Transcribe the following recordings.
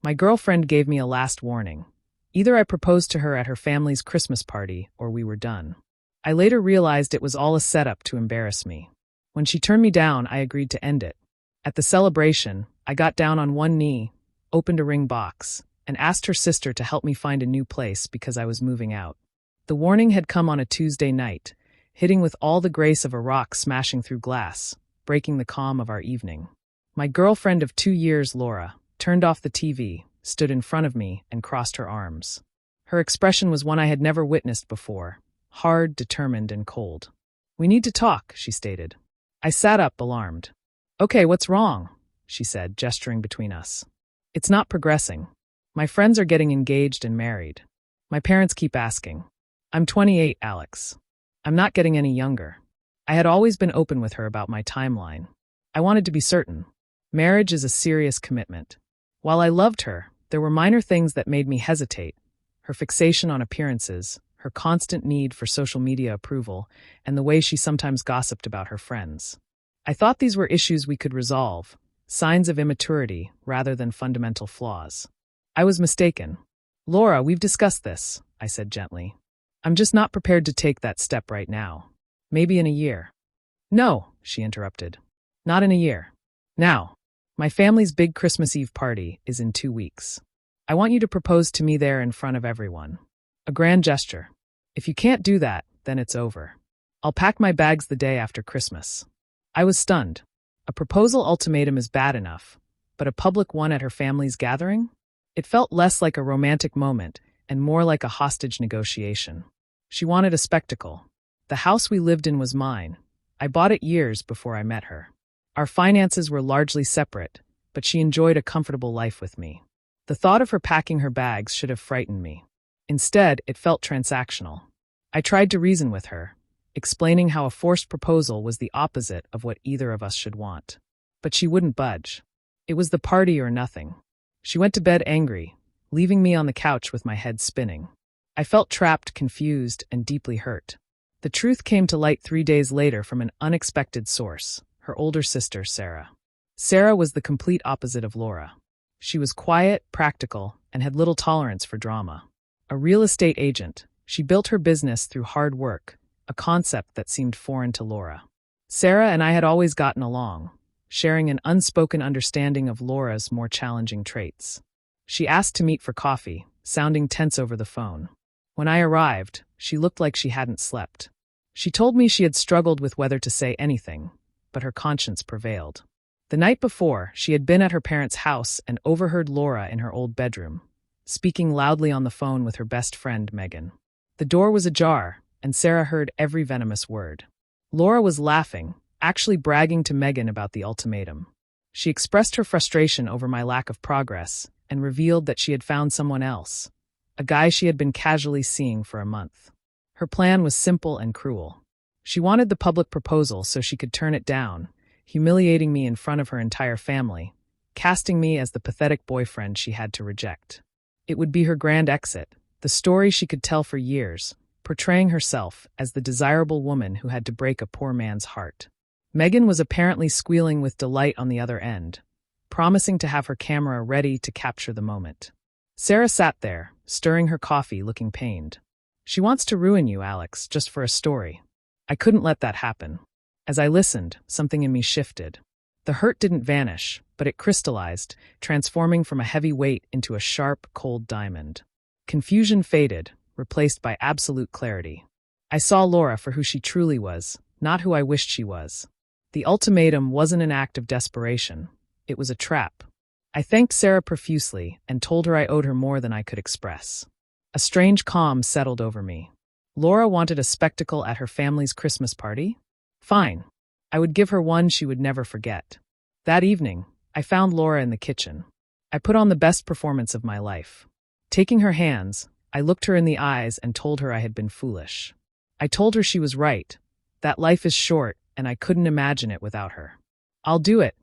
My girlfriend gave me a last warning. Either I proposed to her at her family's Christmas party, or we were done. I later realized it was all a setup to embarrass me. When she turned me down, I agreed to end it. At the celebration, I got down on one knee, opened a ring box, and asked her sister to help me find a new place because I was moving out. The warning had come on a Tuesday night, hitting with all the grace of a rock smashing through glass, breaking the calm of our evening. My girlfriend of 2 years, Laura, turned off the TV, stood in front of me, and crossed her arms. Her expression was one I had never witnessed before, hard, determined, and cold. "We need to talk," she stated. I sat up, alarmed. "Okay, what's wrong?" she said, gesturing between us. "It's not progressing. My friends are getting engaged and married. My parents keep asking. I'm 28, Alex. I'm not getting any younger." I had always been open with her about my timeline. I wanted to be certain. Marriage is a serious commitment. While I loved her, there were minor things that made me hesitate. Her fixation on appearances, her constant need for social media approval, and the way she sometimes gossiped about her friends. I thought these were issues we could resolve, signs of immaturity rather than fundamental flaws. I was mistaken. "Laura, we've discussed this," I said gently. "I'm just not prepared to take that step right now. Maybe in a year." "No," she interrupted. "Not in a year. Now. My family's big Christmas Eve party is in 2 weeks. I want you to propose to me there in front of everyone. A grand gesture. If you can't do that, then it's over. I'll pack my bags the day after Christmas." I was stunned. A proposal ultimatum is bad enough, but a public one at her family's gathering? It felt less like a romantic moment and more like a hostage negotiation. She wanted a spectacle. The house we lived in was mine. I bought it years before I met her. Our finances were largely separate, but she enjoyed a comfortable life with me. The thought of her packing her bags should have frightened me. Instead, it felt transactional. I tried to reason with her, explaining how a forced proposal was the opposite of what either of us should want. But she wouldn't budge. It was the party or nothing. She went to bed angry, leaving me on the couch with my head spinning. I felt trapped, confused, and deeply hurt. The truth came to light 3 days later from an unexpected source, her older sister, Sarah. Sarah was the complete opposite of Laura. She was quiet, practical, and had little tolerance for drama. A real estate agent, she built her business through hard work, a concept that seemed foreign to Laura. Sarah and I had always gotten along, sharing an unspoken understanding of Laura's more challenging traits. She asked to meet for coffee, sounding tense over the phone. When I arrived, she looked like she hadn't slept. She told me she had struggled with whether to say anything, but her conscience prevailed. The night before, she had been at her parents' house and overheard Laura in her old bedroom, speaking loudly on the phone with her best friend, Megan. The door was ajar, and Sarah heard every venomous word. Laura was laughing, actually bragging to Megan about the ultimatum. She expressed her frustration over my lack of progress and revealed that she had found someone else, a guy she had been casually seeing for a month. Her plan was simple and cruel. She wanted the public proposal so she could turn it down, humiliating me in front of her entire family, casting me as the pathetic boyfriend she had to reject. It would be her grand exit, the story she could tell for years, portraying herself as the desirable woman who had to break a poor man's heart. Megan was apparently squealing with delight on the other end, promising to have her camera ready to capture the moment. Sarah sat there, stirring her coffee, looking pained. "She wants to ruin you, Alex, just for a story." I couldn't let that happen. As I listened, something in me shifted. The hurt didn't vanish, but it crystallized, transforming from a heavy weight into a sharp, cold diamond. Confusion faded, replaced by absolute clarity. I saw Laura for who she truly was, not who I wished she was. The ultimatum wasn't an act of desperation. It was a trap. I thanked Sarah profusely and told her I owed her more than I could express. A strange calm settled over me. Laura wanted a spectacle at her family's Christmas party? Fine. I would give her one she would never forget. That evening, I found Laura in the kitchen. I put on the best performance of my life. Taking her hands, I looked her in the eyes and told her I had been foolish. I told her she was right, that life is short and I couldn't imagine it without her. "I'll do it,"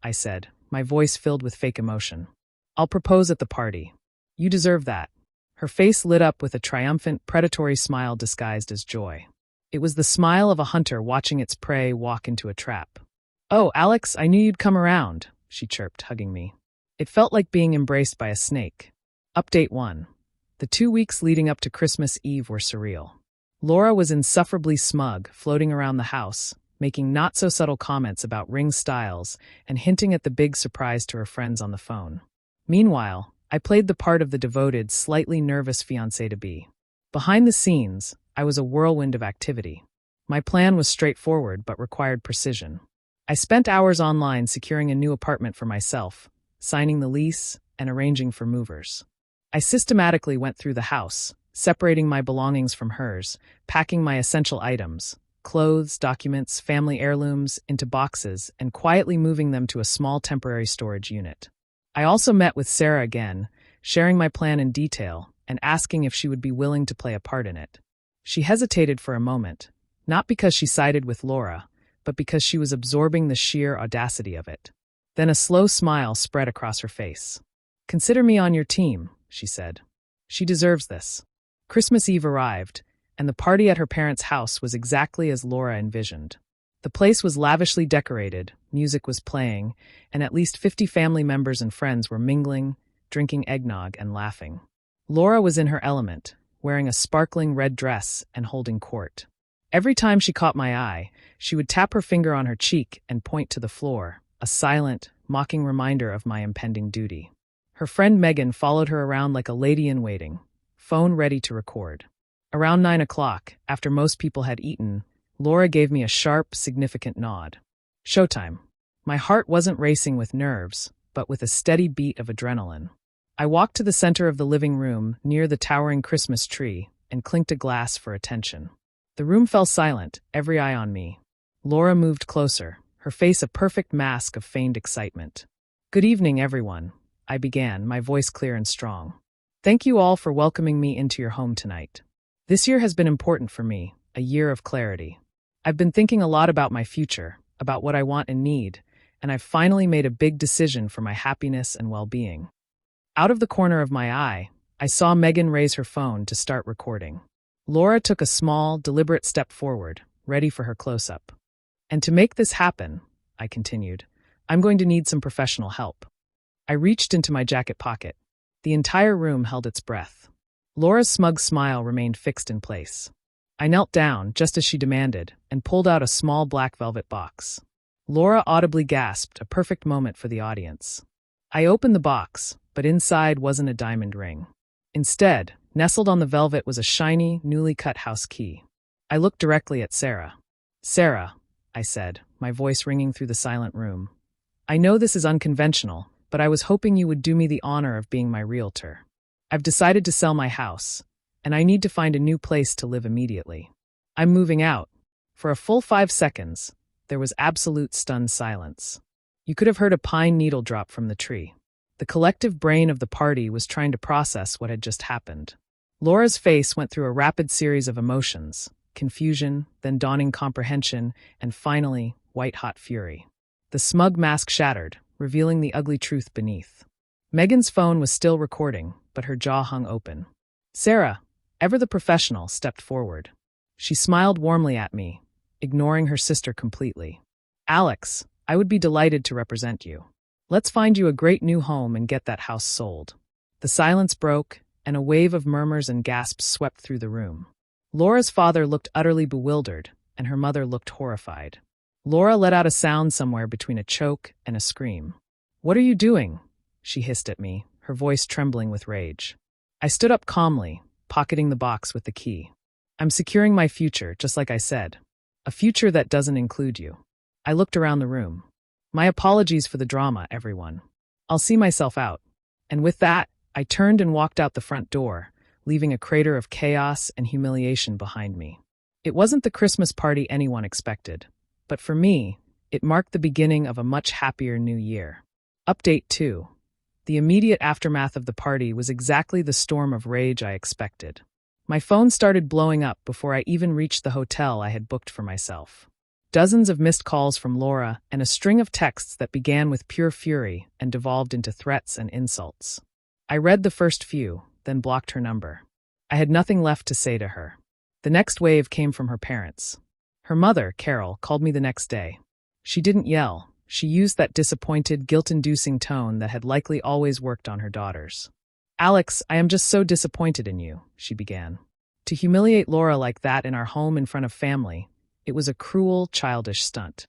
I said, my voice filled with fake emotion. "I'll propose at the party. You deserve that." Her face lit up with a triumphant, predatory smile disguised as joy. It was the smile of a hunter watching its prey walk into a trap. "Oh, Alex, I knew you'd come around," she chirped, hugging me. It felt like being embraced by a snake. Update 1. The 2 weeks leading up to Christmas Eve were surreal. Laura was insufferably smug, floating around the house, making not-so-subtle comments about ring styles and hinting at the big surprise to her friends on the phone. Meanwhile, I played the part of the devoted, slightly nervous fiancé-to-be. Behind the scenes, I was a whirlwind of activity. My plan was straightforward but required precision. I spent hours online securing a new apartment for myself, signing the lease, and arranging for movers. I systematically went through the house, separating my belongings from hers, packing my essential items, clothes, documents, family heirlooms, into boxes, and quietly moving them to a small temporary storage unit. I also met with Sarah again, sharing my plan in detail and asking if she would be willing to play a part in it. She hesitated for a moment, not because she sided with Laura, but because she was absorbing the sheer audacity of it. Then a slow smile spread across her face. "Consider me on your team," she said. "She deserves this." Christmas Eve arrived, and the party at her parents' house was exactly as Laura envisioned. The place was lavishly decorated, music was playing, and at least 50 family members and friends were mingling, drinking eggnog, and laughing. Laura was in her element, wearing a sparkling red dress and holding court. Every time she caught my eye, she would tap her finger on her cheek and point to the floor, a silent, mocking reminder of my impending duty. Her friend Megan followed her around like a lady in waiting, phone ready to record. Around 9 o'clock, after most people had eaten, Laura gave me a sharp, significant nod. Showtime. My heart wasn't racing with nerves, but with a steady beat of adrenaline. I walked to the center of the living room, near the towering Christmas tree, and clinked a glass for attention. The room fell silent, every eye on me. Laura moved closer, her face a perfect mask of feigned excitement. "Good evening, everyone," I began, my voice clear and strong. "Thank you all for welcoming me into your home tonight. This year has been important for me, a year of clarity. I've been thinking a lot about my future, about what I want and need, and I've finally made a big decision for my happiness and well-being." Out of the corner of my eye, I saw Megan raise her phone to start recording. Laura took a small, deliberate step forward, ready for her close-up. "And to make this happen," I continued, "I'm going to need some professional help." I reached into my jacket pocket. The entire room held its breath. Laura's smug smile remained fixed in place. I knelt down, just as she demanded, and pulled out a small black velvet box. Laura audibly gasped, a perfect moment for the audience. I opened the box, but inside wasn't a diamond ring. Instead, nestled on the velvet was a shiny, newly cut house key. I looked directly at Sarah. "Sarah," I said, my voice ringing through the silent room, "I know this is unconventional, but I was hoping you would do me the honor of being my realtor. I've decided to sell my house, and I need to find a new place to live immediately. I'm moving out." For a full 5 seconds, there was absolute stunned silence. You could have heard a pine needle drop from the tree. The collective brain of the party was trying to process what had just happened. Laura's face went through a rapid series of emotions, confusion, then dawning comprehension, and finally, white-hot fury. The smug mask shattered, revealing the ugly truth beneath. Megan's phone was still recording, but her jaw hung open. Sarah, ever the professional, stepped forward. She smiled warmly at me, ignoring her sister completely. "Alex, I would be delighted to represent you. Let's find you a great new home and get that house sold." The silence broke, and a wave of murmurs and gasps swept through the room. Laura's father looked utterly bewildered, and her mother looked horrified. Laura let out a sound somewhere between a choke and a scream. "What are you doing?" she hissed at me, her voice trembling with rage. I stood up calmly, pocketing the box with the key. "I'm securing my future, just like I said. A future that doesn't include you." I looked around the room. "My apologies for the drama, everyone. I'll see myself out." And with that, I turned and walked out the front door, leaving a crater of chaos and humiliation behind me. It wasn't the Christmas party anyone expected, but for me, it marked the beginning of a much happier new year. Update 2. The immediate aftermath of the party was exactly the storm of rage I expected. My phone started blowing up before I even reached the hotel I had booked for myself. Dozens of missed calls from Laura and a string of texts that began with pure fury and devolved into threats and insults. I read the first few, then blocked her number. I had nothing left to say to her. The next wave came from her parents. Her mother, Carol, called me the next day. She didn't yell, She used that disappointed, guilt-inducing tone that had likely always worked on her daughters. "Alex, I am just so disappointed in you," she began. To humiliate Laura like that in our home in front of family, it was a cruel, childish stunt.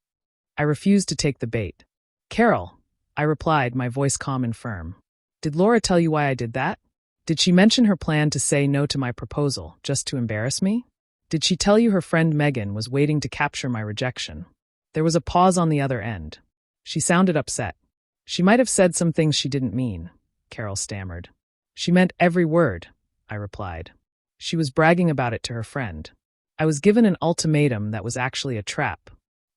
I refused to take the bait. "Carol," I replied, my voice calm and firm. "Did Laura tell you why I did that? Did she mention her plan to say no to my proposal, just to embarrass me? Did she tell you her friend Megan was waiting to capture my rejection?" There was a pause on the other end. She sounded upset. "She might have said some things she didn't mean," Carol stammered. "She meant every word," I replied. "She was bragging about it to her friend. I was given an ultimatum that was actually a trap.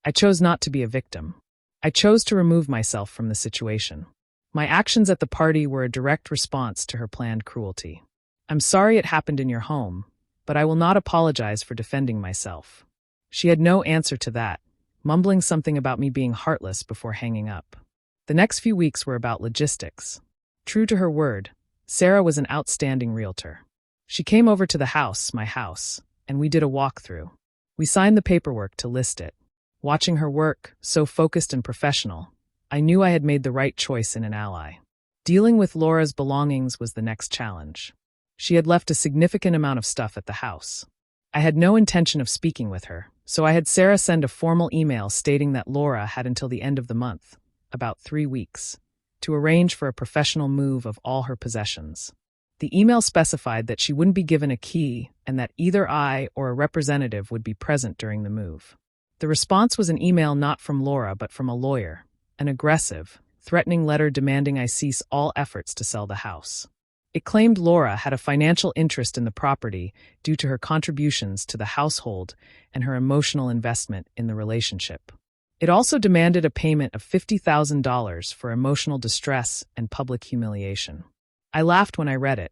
I chose not to be a victim. I chose to remove myself from the situation. My actions at the party were a direct response to her planned cruelty. I'm sorry it happened in your home, but I will not apologize for defending myself." She had no answer to that, mumbling something about me being heartless before hanging up. The next few weeks were about logistics. True to her word, Sarah was an outstanding realtor. She came over to the house, my house, and we did a walkthrough. We signed the paperwork to list it. Watching her work, so focused and professional, I knew I had made the right choice in an ally. Dealing with Laura's belongings was the next challenge. She had left a significant amount of stuff at the house. I had no intention of speaking with her, so I had Sarah send a formal email stating that Laura had until the end of the month, about 3 weeks, to arrange for a professional move of all her possessions. The email specified that she wouldn't be given a key and that either I or a representative would be present during the move. The response was an email not from Laura but from a lawyer, an aggressive, threatening letter demanding I cease all efforts to sell the house. It claimed Laura had a financial interest in the property due to her contributions to the household and her emotional investment in the relationship. It also demanded a payment of $50,000 for emotional distress and public humiliation. I laughed when I read it.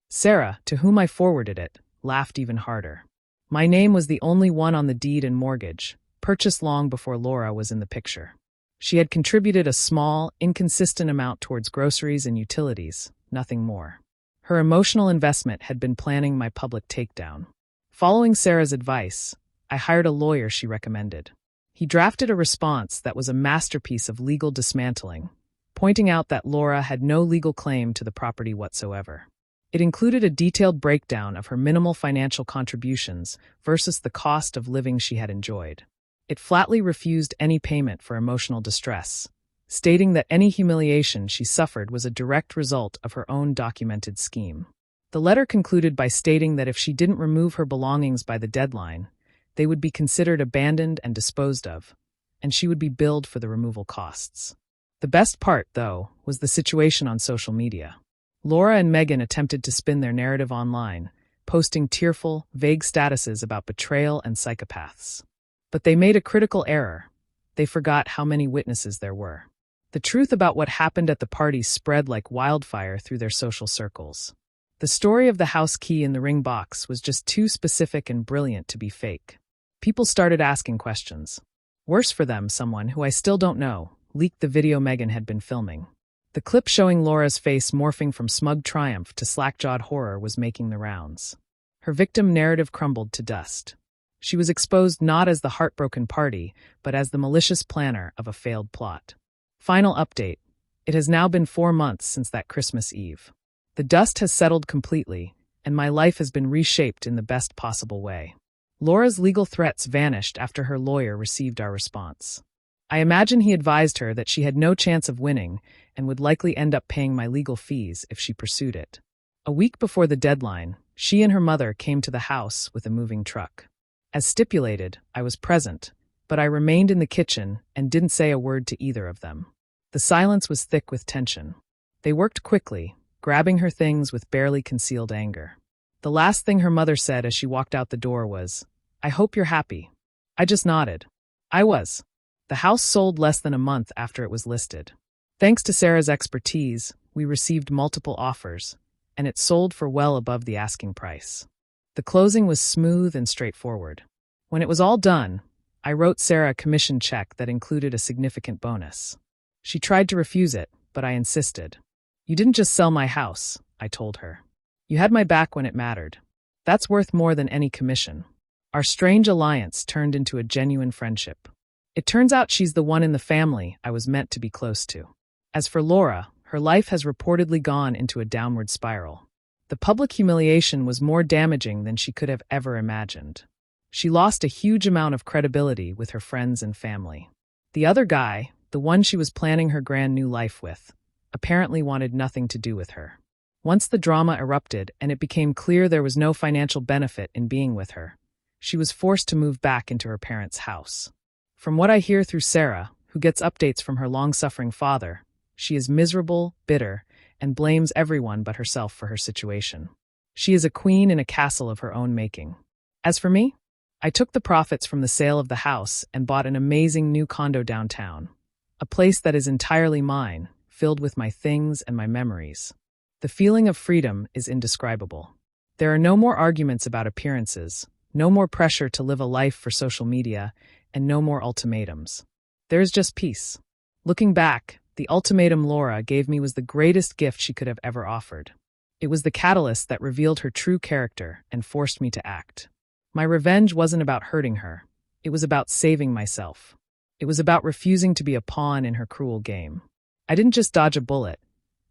Sarah, to whom I forwarded it, laughed even harder. My name was the only one on the deed and mortgage, purchased long before Laura was in the picture. She had contributed a small, inconsistent amount towards groceries and utilities, nothing more. Her emotional investment had been planning my public takedown. Following Sarah's advice, I hired a lawyer she recommended. He drafted a response that was a masterpiece of legal dismantling, pointing out that Laura had no legal claim to the property whatsoever. It included a detailed breakdown of her minimal financial contributions versus the cost of living she had enjoyed. It flatly refused any payment for emotional distress, stating that any humiliation she suffered was a direct result of her own documented scheme. The letter concluded by stating that if she didn't remove her belongings by the deadline, they would be considered abandoned and disposed of, and she would be billed for the removal costs. The best part, though, was the situation on social media. Laura and Megan attempted to spin their narrative online, posting tearful, vague statuses about betrayal and psychopaths. But they made a critical error. They forgot how many witnesses there were. The truth about what happened at the party spread like wildfire through their social circles. The story of the house key in the ring box was just too specific and brilliant to be fake. People started asking questions. Worse for them, someone who I still don't know leaked the video Megan had been filming. The clip showing Laura's face morphing from smug triumph to slack-jawed horror was making the rounds. Her victim narrative crumbled to dust. She was exposed not as the heartbroken party, but as the malicious planner of a failed plot. Final update. It has now been 4 months since that Christmas Eve. The dust has settled completely, and my life has been reshaped in the best possible way. Laura's legal threats vanished after her lawyer received our response. I imagine he advised her that she had no chance of winning and would likely end up paying my legal fees if she pursued it. A week before the deadline, she and her mother came to the house with a moving truck. As stipulated, I was present, but I remained in the kitchen and didn't say a word to either of them. The silence was thick with tension. They worked quickly, grabbing her things with barely concealed anger. The last thing her mother said as she walked out the door was, "I hope you're happy." I just nodded. I was. The house sold less than a month after it was listed. Thanks to Sarah's expertise, we received multiple offers, and it sold for well above the asking price. The closing was smooth and straightforward. When it was all done, I wrote Sarah a commission check that included a significant bonus. She tried to refuse it, but I insisted. "You didn't just sell my house," I told her. "You had my back when it mattered. That's worth more than any commission." Our strange alliance turned into a genuine friendship. It turns out she's the one in the family I was meant to be close to. As for Laura, her life has reportedly gone into a downward spiral. The public humiliation was more damaging than she could have ever imagined. She lost a huge amount of credibility with her friends and family. The other guy, the one she was planning her grand new life with, apparently wanted nothing to do with her. Once the drama erupted and it became clear there was no financial benefit in being with her, she was forced to move back into her parents' house. From what I hear through Sarah, who gets updates from her long-suffering father, she is miserable, bitter, and blames everyone but herself for her situation. She is a queen in a castle of her own making. As for me, I took the profits from the sale of the house and bought an amazing new condo downtown, a place that is entirely mine, filled with my things and my memories. The feeling of freedom is indescribable. There are no more arguments about appearances, no more pressure to live a life for social media, and no more ultimatums. There is just peace. Looking back, the ultimatum Laura gave me was the greatest gift she could have ever offered. It was the catalyst that revealed her true character and forced me to act. My revenge wasn't about hurting her. It was about saving myself. It was about refusing to be a pawn in her cruel game. I didn't just dodge a bullet.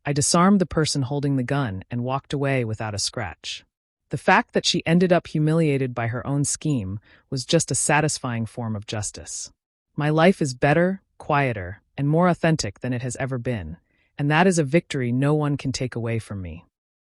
I disarmed the person holding the gun and walked away without a scratch. The fact that she ended up humiliated by her own scheme was just a satisfying form of justice. My life is better, quieter, and more authentic than it has ever been, and that is a victory no one can take away from me.